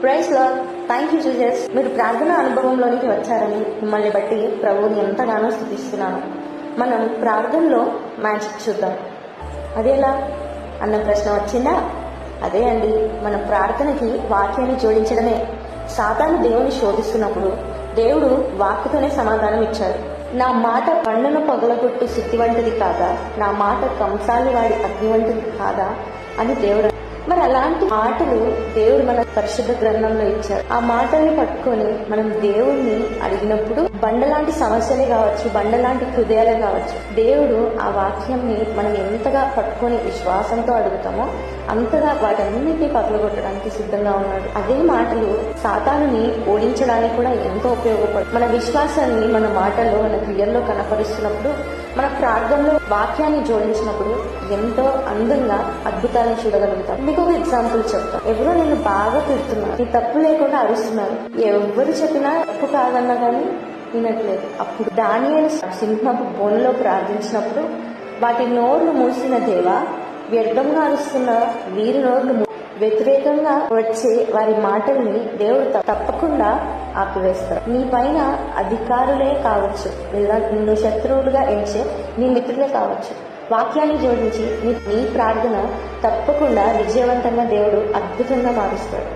Praise lord. Thank you Jesus. మీరు ప్రార్థన అనుభవంలోనికి వచ్చారని మిమ్మల్ని బట్టి ప్రభువుని ఎంతగానో స్తుతిస్తున్నాను. మనం ప్రార్థనలో మ్యాజిక్ చూద్దాం. అదేలా అన్న ప్రశ్న వచ్చిందా? అదే అండి, మన ప్రార్థనకి వాక్యాన్ని జోడించడమే. సాతాను దేవుని శోధిస్తున్నప్పుడు దేవుడు వాక్కుతోనే సమాధానం ఇచ్చాడు. నా మాట పండును పగలగొట్టు సుత్తి వంటిది కాదా, నా మాట కంసాలి వాడి అగ్ని వంటిది కాదా అని దేవుడు. మరి అలాంటి మాటలు దేవుడు మన పరిశుద్ధ గ్రంథంలో ఇచ్చారు. ఆ మాటల్ని పట్టుకొని మనం దేవుణ్ణి అడిగినప్పుడు బండలాంటి సమస్యలే కావచ్చు, బండలాంటి హృదయాలే కావచ్చు, దేవుడు ఆ వాక్యంని మనం ఎంతగా పట్టుకొని విశ్వాసంతో అడుగుతామో అంతగా వాటన్నిటినీ పగలగొట్టడానికి సిద్ధంగా ఉన్నాడు. అదే మాటలు సాతానుని ఓడించడానికి కూడా ఎంతో ఉపయోగపడు. మన విశ్వాసాన్ని మన మాటల్లో, మన క్రియల్లో కనపరుస్తున్నప్పుడు, మన ప్రార్థనలో వాక్యాన్ని జోడించినప్పుడు ఎంతో అందంగా అద్భుతాలను చూడగలుగుతాం. మీకు ఒక ఎగ్జాంపుల్ చెప్తాను. ఎవరో నేను బాగా తిడుతున్నారు, నీ తప్పు లేకుండా అరుస్తున్నారు. ఎవరు చెప్పినా తప్పు కాదన్నా కానీ వినట్లేదు. అప్పుడు దానియేలు సింహపు బోన్లో ప్రార్థించినప్పుడు వాటి నోర్లు మూసిన దేవా, వ్యర్థంగా అరుస్తున్న వీరి నోర్లు వ్యతిరేకంగా వచ్చే వారి మాటల్ని దేవుడు తప్పకుండా ఆపివేస్తాడు. నీ పైన అధికారులే కావచ్చు, లేదా నిన్ను శత్రువులుగా ఎంచే నీ మిత్రులే కావచ్చు, వాక్యాన్ని జోడించి నీ ప్రార్థన తప్పకుండా విజయవంతంగా దేవుడు అద్భుతంగా మారుస్తాడు.